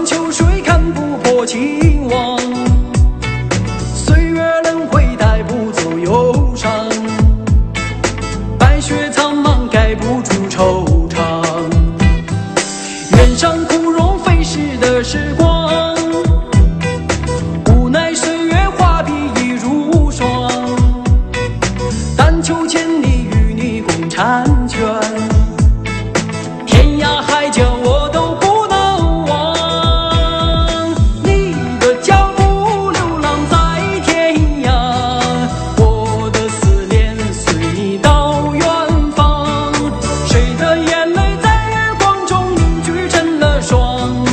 秋水看不破情网，岁月轮回带不走忧伤，白雪苍茫盖不住惆怅。原上枯荣飞逝的时光，无奈岁月画笔已如霜，但求千里与你共婵娟，天涯海角我都不能忘。你的脚步流浪在天涯，我的思念随你到远方。谁的眼泪在月光中凝聚成了霜，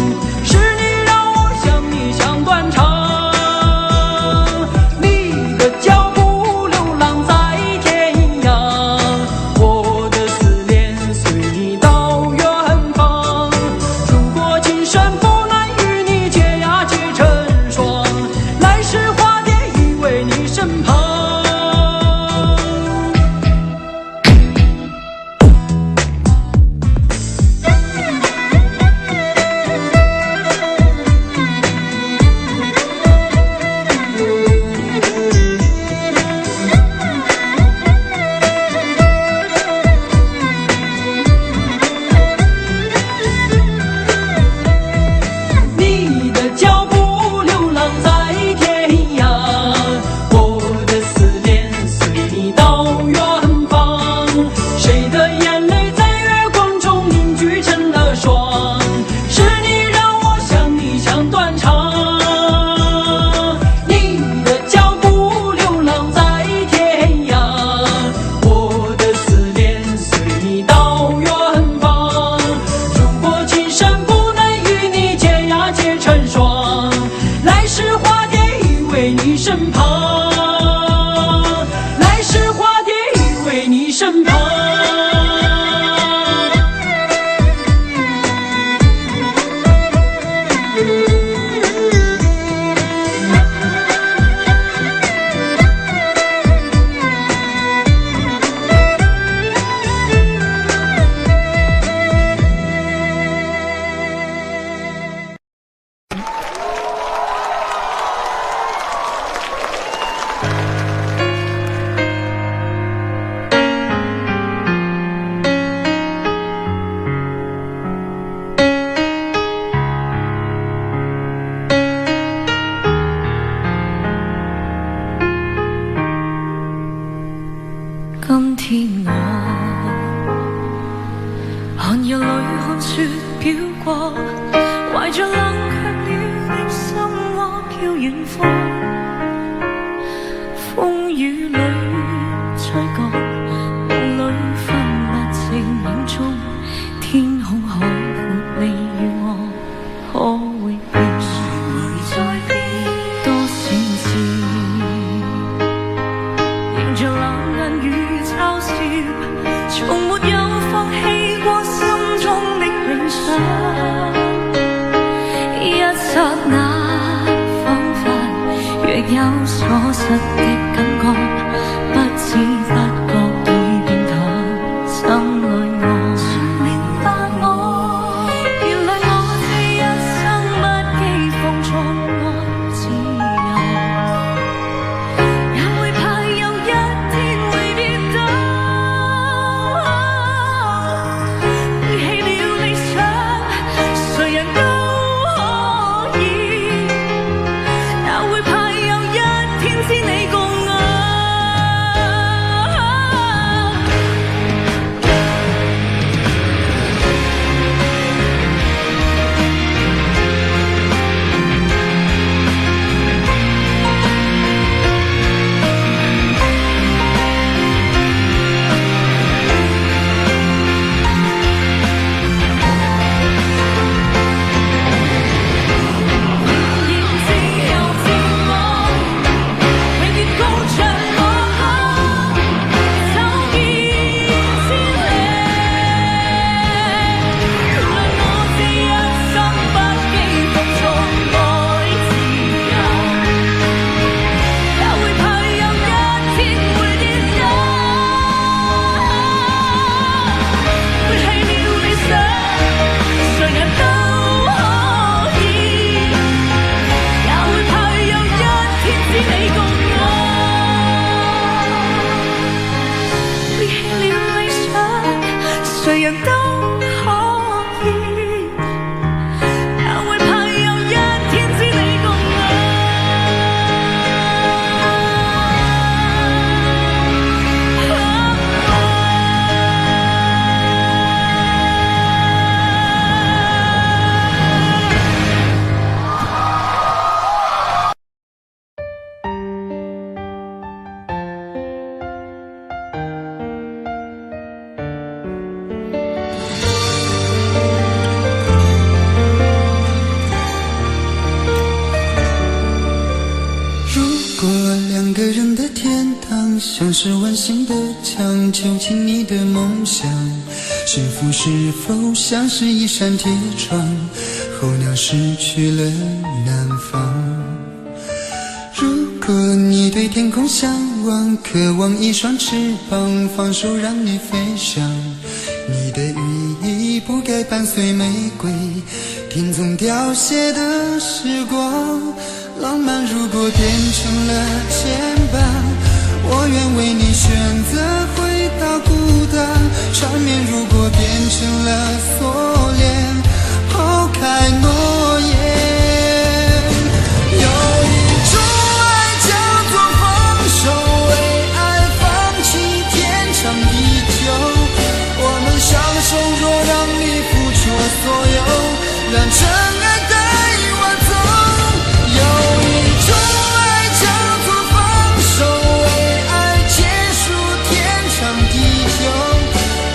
是你让我想你想断肠。你的脚步流浪在天涯，我的思念随你到远方。如果今生不能与你结呀结成双，来世化蝶依偎你身旁。你的脚步流浪在天涯，我的思念随你到远方。谁的眼泪在月光中凝聚成了霜，是你让我想你想断肠。你的脚步流浪在天涯，我的思念随你到远方。如果今生不能与你结呀结成双，来世化蝶依偎你身旁，来世化蝶依偎你身旁。今天我寒夜里看雪飘過，懷着冷卻了的心窩飄遠方，風雨裏吹過，霧裏分不清影蹤，天空海闊，你與我可永別。誰會在變多少次，迎着冷眼與嘲笑，從沒有放棄過心中的理想。一剎那彷彿若有所失的感覺，不知不覺已變淡心裏我。誰明白我？原來我這一生不羈放縱愛自由，也會怕有一天會跌倒。背棄了理想，誰人都可以，也會怕有一天知你共我。两个人的天堂，像是温馨的墙，囚禁你的梦想。幸福是否像是一扇铁窗，候鸟失去了南方。如果你对天空向往，渴望一双翅膀，放手让你飞翔。你的羽翼不该伴随玫瑰，听从凋谢的时光。浪漫如果变成了牵绊，我愿为你选择回到孤单。缠绵如果变成了锁链，抛开诺言。有一种爱叫做放手，为爱放弃天长地久。我们相守，若让你付出所有，让尘埃带我走。有一种爱叫做放手，为爱结束天长地久。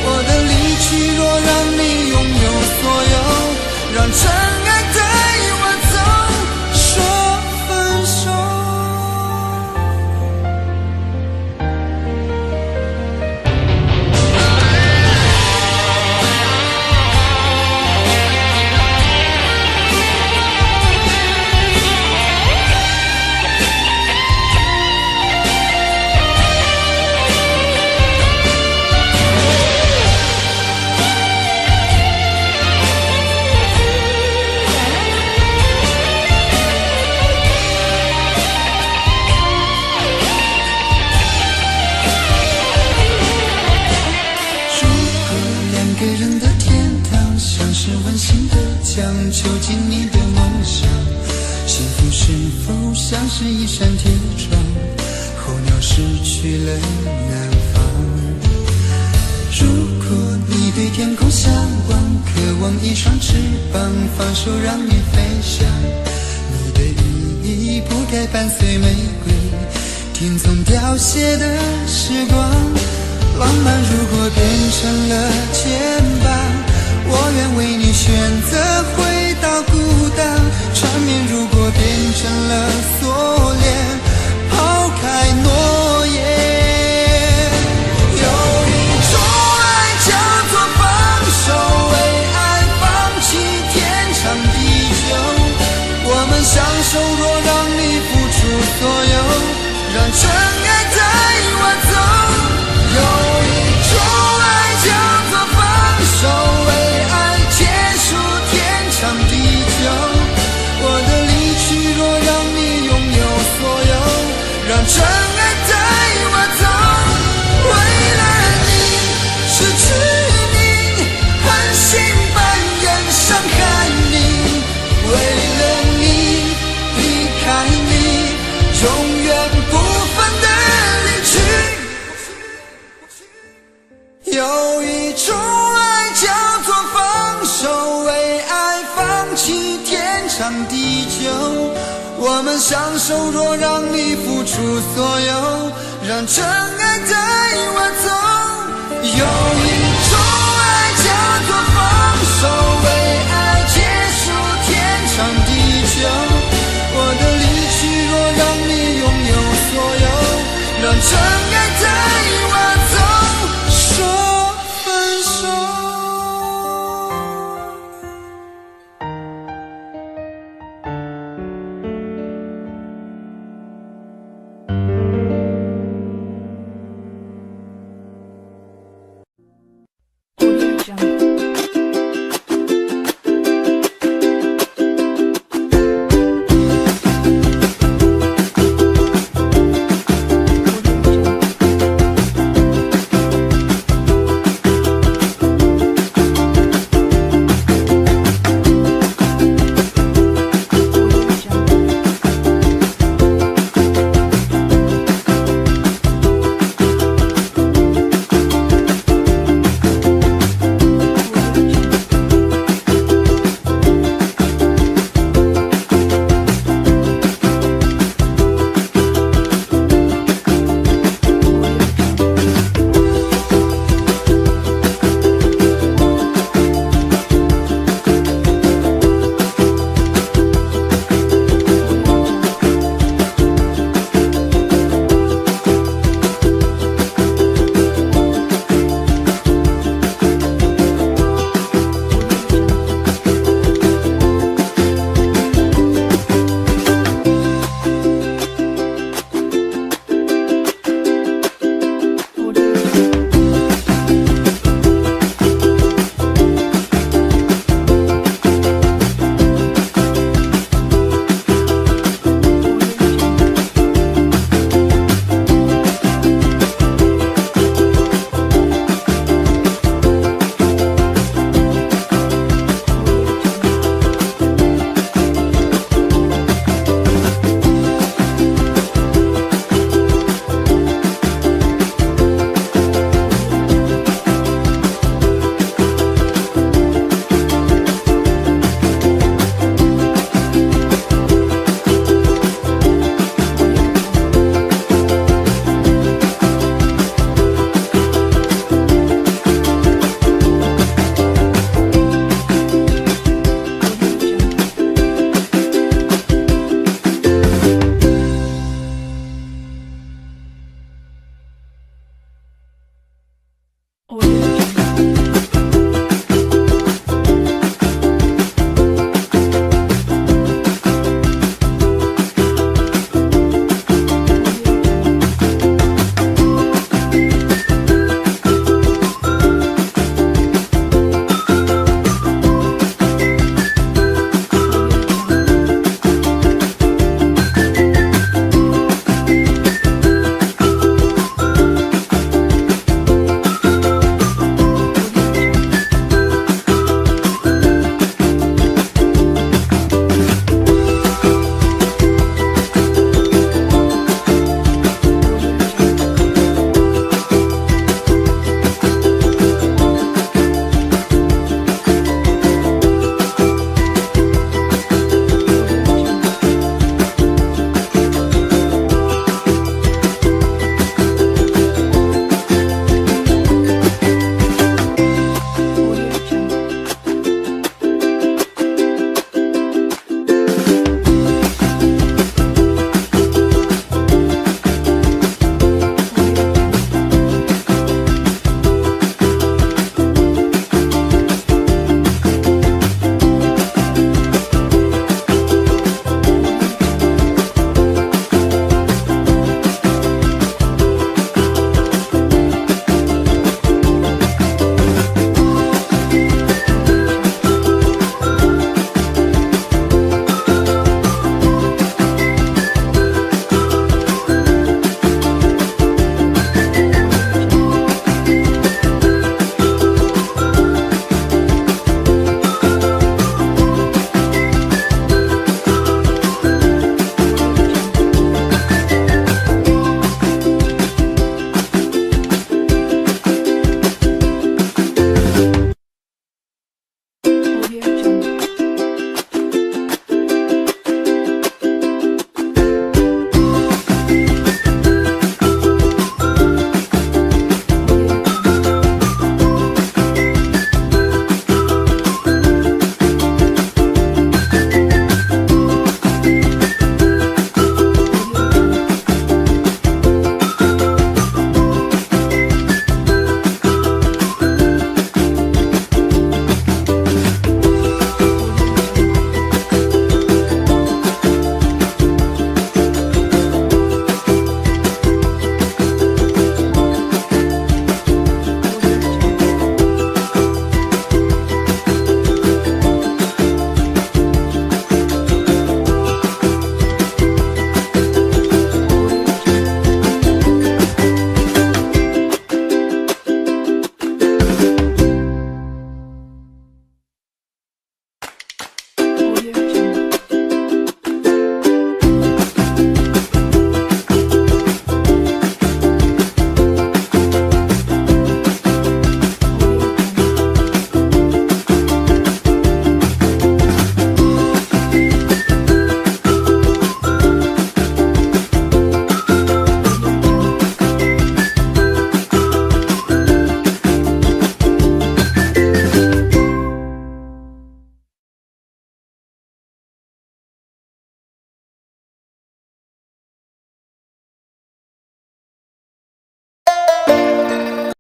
我的离去，若让你拥有所有，让尘埃带我走，说分手。囚禁你的梦想，幸福是否像是一扇铁窗，候鸟失去了南方。如果你对天空向往，渴望一双翅膀，放手让你飞翔。你的羽翼不该伴随玫瑰，听从凋谢的时光。浪漫如果变成了牵绊，我愿为你选择回到孤单。缠绵如果变成了锁链，抛开诺言。有一种爱叫做放手，为爱放弃天长地久。我们相守，若让你付出所有，让尘埃带我走。有一种爱叫做放手，为爱结束天长地久。我的离去，若让你拥有所有，让尘埃带我走。为了你，失去你，狠心扮演伤害你。为了你，离开你，永远不分的离去。有一种爱叫做放手，为爱放弃天长地久。我们相守，若让你付出所有，让尘埃带我走。有一